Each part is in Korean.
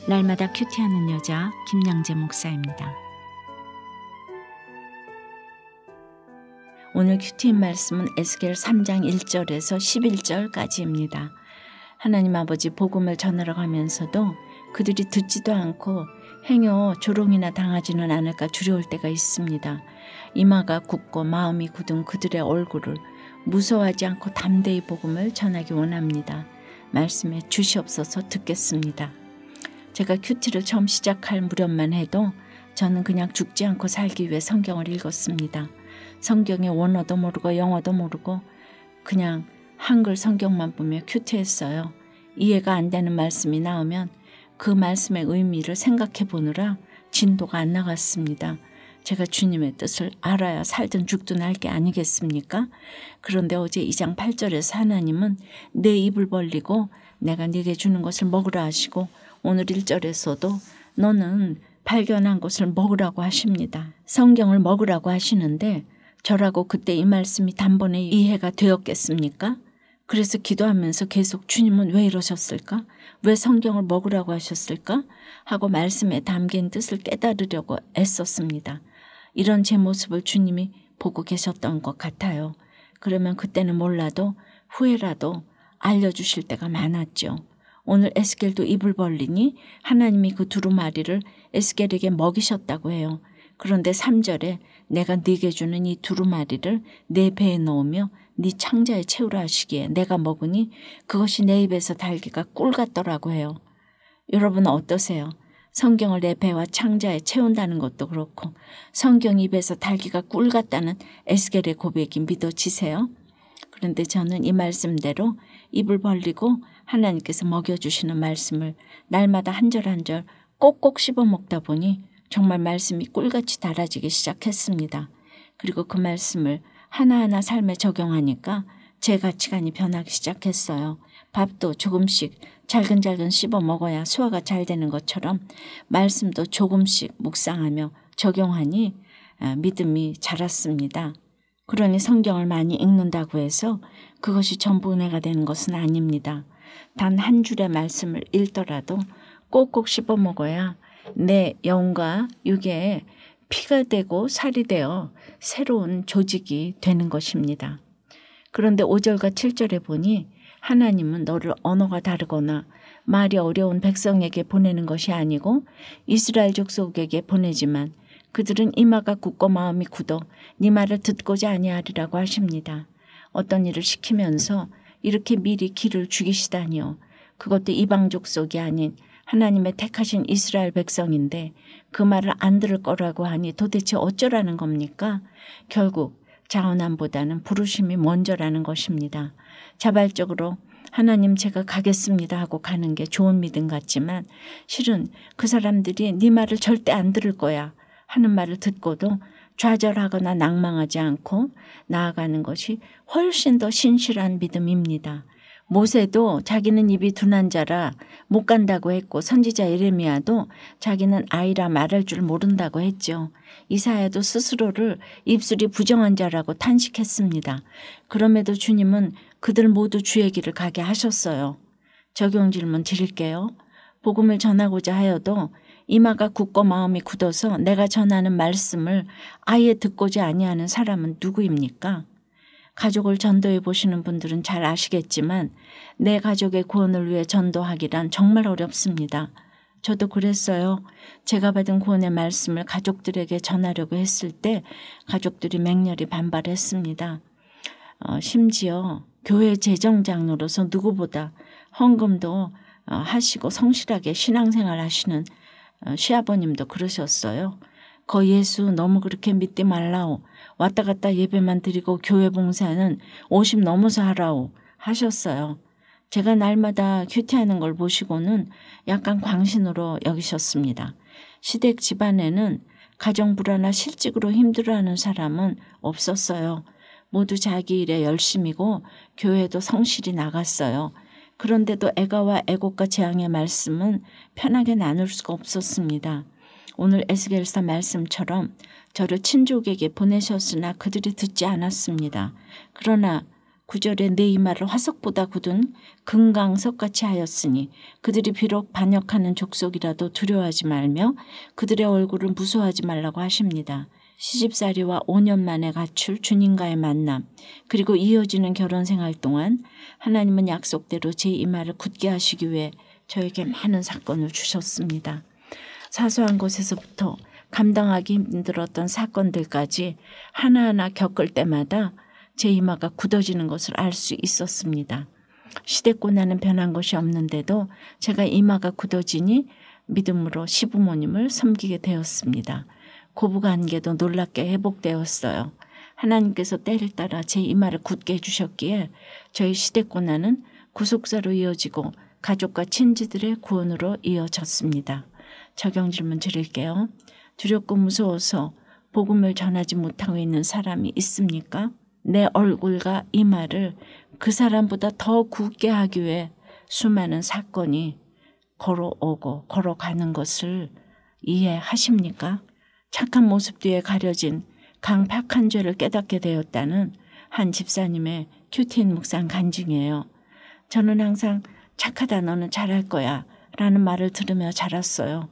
날마다 큐티하는 여자 김양재 목사입니다. 오늘 큐티인 말씀은 에스겔 3장 1절에서 11절까지입니다. 하나님 아버지 복음을 전하러 가면서도 그들이 듣지도 않고 행여 조롱이나 당하지는 않을까 두려울 때가 있습니다. 이마가 굳고 마음이 굳은 그들의 얼굴을 무서워하지 않고 담대히 복음을 전하기 원합니다. 말씀에 주시옵소서. 듣겠습니다. 제가 큐티를 처음 시작할 무렵만 해도 저는 그냥 죽지 않고 살기 위해 성경을 읽었습니다. 성경의 원어도 모르고 영어도 모르고 그냥 한글 성경만 보며 큐티했어요. 이해가 안 되는 말씀이 나오면 그 말씀의 의미를 생각해 보느라 진도가 안 나갔습니다. 제가 주님의 뜻을 알아야 살든 죽든 알 게 아니겠습니까? 그런데 어제 2장 8절에서 하나님은 내 입을 벌리고 내가 네게 주는 것을 먹으라 하시고 오늘 1절에서도 너는 발견한 것을 먹으라고 하십니다. 성경을 먹으라고 하시는데 저라고 그때 이 말씀이 단번에 이해가 되었겠습니까? 그래서 기도하면서 계속 주님은 왜 이러셨을까? 왜 성경을 먹으라고 하셨을까? 하고 말씀에 담긴 뜻을 깨달으려고 애썼습니다. 이런 제 모습을 주님이 보고 계셨던 것 같아요. 그러면 그때는 몰라도 후회라도 알려주실 때가 많았죠. 오늘 에스겔도 입을 벌리니 하나님이 그 두루마리를 에스겔에게 먹이셨다고 해요. 그런데 3절에 내가 네게 주는 이 두루마리를 내 배에 넣으며 네 창자에 채우라 하시기에 내가 먹으니 그것이 내 입에서 달기가 꿀 같더라고 해요. 여러분은 어떠세요? 성경을 내 배와 창자에 채운다는 것도 그렇고 성경 입에서 달기가 꿀 같다는 에스겔의 고백이 믿어지세요? 그런데 저는 이 말씀대로 입을 벌리고 하나님께서 먹여주시는 말씀을 날마다 한 절 한 절 꼭꼭 씹어 먹다 보니 정말 말씀이 꿀같이 달아지기 시작했습니다. 그리고 그 말씀을 하나하나 삶에 적용하니까 제 가치관이 변하기 시작했어요. 밥도 조금씩 잘근잘근 씹어 먹어야 소화가 잘 되는 것처럼 말씀도 조금씩 묵상하며 적용하니 믿음이 자랐습니다. 그러니 성경을 많이 읽는다고 해서 그것이 전부 은혜가 되는 것은 아닙니다. 단 한 줄의 말씀을 읽더라도 꼭꼭 씹어 먹어야 내 영과 육에 피가 되고 살이 되어 새로운 조직이 되는 것입니다. 그런데 5절과 7절에 보니 하나님은 너를 언어가 다르거나 말이 어려운 백성에게 보내는 것이 아니고 이스라엘 족속에게 보내지만 그들은 이마가 굳고 마음이 굳어 네 말을 듣고자 아니하리라고 하십니다. 어떤 일을 시키면서 이렇게 미리 기를 죽이시다니요. 그것도 이방 족속이 아닌 하나님의 택하신 이스라엘 백성인데 그 말을 안 들을 거라고 하니 도대체 어쩌라는 겁니까? 결국 자원함보다는 부르심이 먼저라는 것입니다. 자발적으로 하나님 제가 가겠습니다 하고 가는 게 좋은 믿음 같지만 실은 그 사람들이 네 말을 절대 안 들을 거야 하는 말을 듣고도 좌절하거나 낭망하지 않고 나아가는 것이 훨씬 더 신실한 믿음입니다. 모세도 자기는 입이 둔한 자라 못 간다고 했고 선지자 예레미야도 자기는 아이라 말할 줄 모른다고 했죠. 이사야도 스스로를 입술이 부정한 자라고 탄식했습니다. 그럼에도 주님은 그들 모두 주의 길을 가게 하셨어요. 적용 질문 드릴게요. 복음을 전하고자 하여도 이마가 굳고 마음이 굳어서 내가 전하는 말씀을 아예 듣고자 아니하는 사람은 누구입니까? 가족을 전도해 보시는 분들은 잘 아시겠지만 내 가족의 구원을 위해 전도하기란 정말 어렵습니다. 저도 그랬어요. 제가 받은 구원의 말씀을 가족들에게 전하려고 했을 때 가족들이 맹렬히 반발했습니다. 심지어 교회 재정장로로서 누구보다 헌금도 하시고 성실하게 신앙생활 하시는 시아버님도 그러셨어요. 거 예수 너무 그렇게 믿지 말라오. 왔다 갔다 예배만 드리고 교회 봉사는 50 넘어서 하라오 하셨어요. 제가 날마다 큐티하는 걸 보시고는 약간 광신으로 여기셨습니다. 시댁 집안에는 가정 불화나 실직으로 힘들어하는 사람은 없었어요. 모두 자기 일에 열심이고 교회도 성실히 나갔어요. 그런데도 애가와 애곡과 재앙의 말씀은 편하게 나눌 수가 없었습니다. 오늘 에스겔서 말씀처럼 저를 친족에게 보내셨으나 그들이 듣지 않았습니다. 그러나 9절에 내 이마를 화석보다 굳은 금강석같이 하였으니 그들이 비록 반역하는 족속이라도 두려워하지 말며 그들의 얼굴을 무서워하지 말라고 하십니다. 시집살이와 5년 만에 갖출 주님과의 만남 그리고 이어지는 결혼생활 동안 하나님은 약속대로 제 이마를 굳게 하시기 위해 저에게 많은 사건을 주셨습니다. 사소한 것에서부터 감당하기 힘들었던 사건들까지 하나하나 겪을 때마다 제 이마가 굳어지는 것을 알 수 있었습니다. 시댁고나는 변한 것이 없는데도 제가 이마가 굳어지니 믿음으로 시부모님을 섬기게 되었습니다. 고부관계도 놀랍게 회복되었어요. 하나님께서 때를 따라 제 이마를 굳게 해주셨기에 저희 시댁고나는 구속사로 이어지고 가족과 친지들의 구원으로 이어졌습니다. 적용 질문 드릴게요. 두렵고 무서워서 복음을 전하지 못하고 있는 사람이 있습니까? 내 얼굴과 이마를 그 사람보다 더 굳게 하기 위해 수많은 사건이 걸어오고 걸어가는 것을 이해하십니까? 착한 모습 뒤에 가려진 강팍한 죄를 깨닫게 되었다는 한 집사님의 큐티인 묵상 간증이에요. 저는 항상 착하다 너는 잘할 거야 라는 말을 들으며 자랐어요.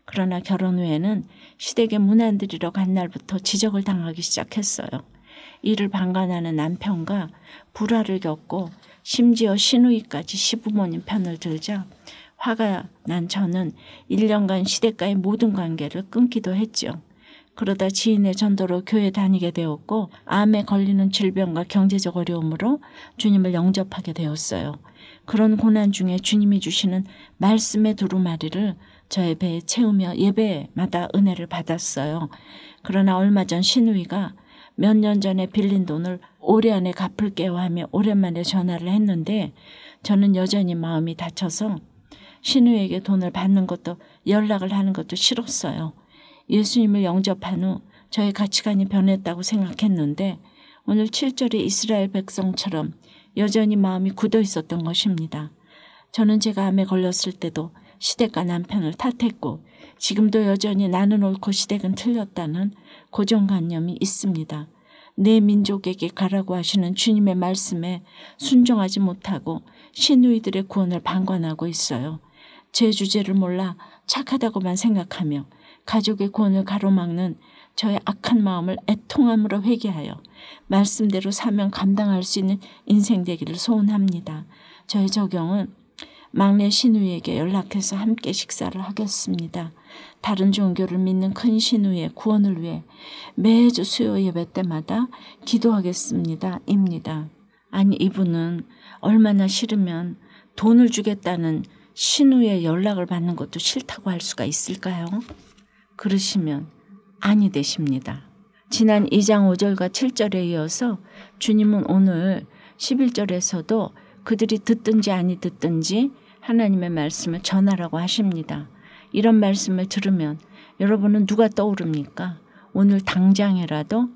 그러나 결혼 후에는 시댁에 문 안 들이러 간 날부터 지적을 당하기 시작했어요. 이를 방관하는 남편과 불화를 겪고 심지어 시누이까지 시부모님 편을 들자 화가 난 저는 1년간 시댁과의 모든 관계를 끊기도 했죠. 그러다 지인의 전도로 교회 다니게 되었고 암에 걸리는 질병과 경제적 어려움으로 주님을 영접하게 되었어요. 그런 고난 중에 주님이 주시는 말씀의 두루마리를 저의 배에 채우며 예배마다 은혜를 받았어요. 그러나 얼마 전 시누이가 몇 년 전에 빌린 돈을 올해 안에 갚을게요 하며 오랜만에 전화를 했는데 저는 여전히 마음이 다쳐서 시누이에게 돈을 받는 것도 연락을 하는 것도 싫었어요. 예수님을 영접한 후 저의 가치관이 변했다고 생각했는데 오늘 7절의 이스라엘 백성처럼 여전히 마음이 굳어 있었던 것입니다. 저는 제가 암에 걸렸을 때도 시댁과 남편을 탓했고 지금도 여전히 나는 옳고 시댁은 틀렸다는 고정관념이 있습니다. 내 민족에게 가라고 하시는 주님의 말씀에 순종하지 못하고 시누이들의 구원을 방관하고 있어요. 제 주제를 몰라 착하다고만 생각하며 가족의 구원을 가로막는 저의 악한 마음을 애통함으로 회개하여 말씀대로 사명 감당할 수 있는 인생 되기를 소원합니다. 저의 적용은 막내 시누이에게 연락해서 함께 식사를 하겠습니다. 다른 종교를 믿는 큰 시누이의 구원을 위해 매주 수요 예배 때마다 기도하겠습니다. 입니다. 아니 이분은 얼마나 싫으면 돈을 주겠다는 시누이의 연락을 받는 것도 싫다고 할 수가 있을까요? 그러시면 아니 되십니다. 지난 2장 5절과 7절에 이어서 주님은 오늘 11절에서도 그들이 듣든지 아니 듣든지 하나님의 말씀을 전하라고 하십니다. 이런 말씀을 들으면 여러분은 누가 떠오릅니까? 오늘 당장이라도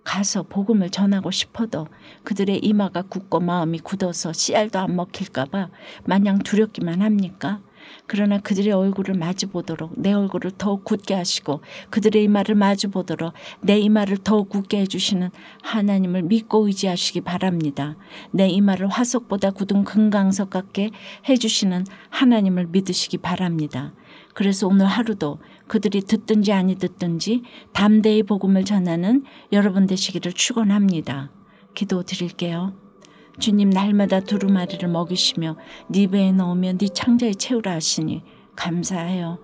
가서 복음을 전하고 싶어도 그들의 이마가 굳고 마음이 굳어서 씨알도 안 먹힐까 봐 마냥 두렵기만 합니까? 그러나 그들의 얼굴을 마주보도록 내 얼굴을 더욱 굳게 하시고 그들의 이마를 마주보도록 내 이마를 더욱 굳게 해주시는 하나님을 믿고 의지하시기 바랍니다. 내 이마를 화석보다 굳은 금강석 같게 해주시는 하나님을 믿으시기 바랍니다. 그래서 오늘 하루도 그들이 듣든지 아니 듣든지 담대히 복음을 전하는 여러분 되시기를 축원합니다. 기도 드릴게요. 주님 날마다 두루마리를 먹이시며 네 배에 넣으며 네 창자에 채우라 하시니 감사해요.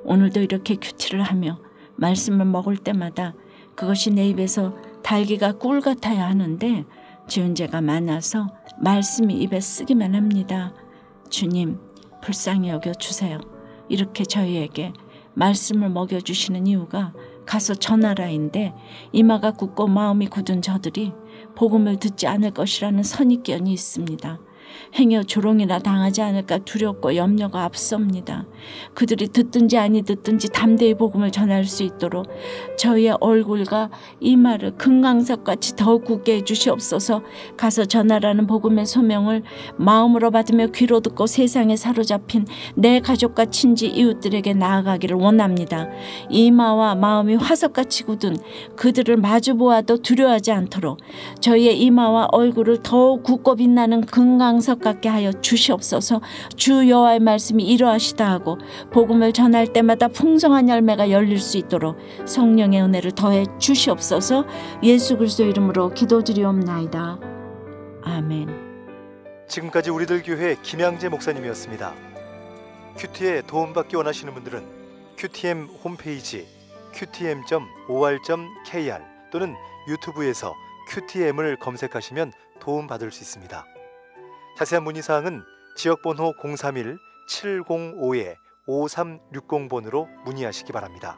오늘도 이렇게 큐티를 하며 말씀을 먹을 때마다 그것이 내 입에서 달기가 꿀 같아야 하는데 지은 죄가 많아서 말씀이 입에 쓰기만 합니다. 주님 불쌍히 여겨주세요. 이렇게 저희에게 말씀을 먹여주시는 이유가 가서 전하라인데 이마가 굳고 마음이 굳은 저들이 복음을 듣지 않을 것이라는 선입견이 있습니다. 행여 조롱이나 당하지 않을까 두렵고 염려가 앞섭니다. 그들이 듣든지 아니 듣든지 담대히 복음을 전할 수 있도록 저희의 얼굴과 이마를 금강석같이 더욱 굳게 해주시옵소서. 가서 전하라는 복음의 소명을 마음으로 받으며 귀로 듣고 세상에 사로잡힌 내 가족과 친지 이웃들에게 나아가기를 원합니다. 이마와 마음이 화석같이 굳은 그들을 마주보아도 두려워하지 않도록 저희의 이마와 얼굴을 더욱 굳고 빛나는 금강석 같게 하여 주시옵소서. 주 여호와의 말씀이 이러하시다 하고 복음을 전할 때마다 풍성한 열매가 열릴 수 있도록 성령의 은혜를 더해 주시옵소서. 예수 그리스도 이름으로 기도드리옵나이다. 아멘. 지금까지 우리들 교회 김양재 목사님이었습니다. 큐티에 도움받기 원하시는 분들은 QTM 홈페이지 qtm.or.kr 또는 유튜브에서 QTM을 검색하시면 도움받을 수 있습니다. 자세한 문의사항은 지역번호 031-705-5360번으로 문의하시기 바랍니다.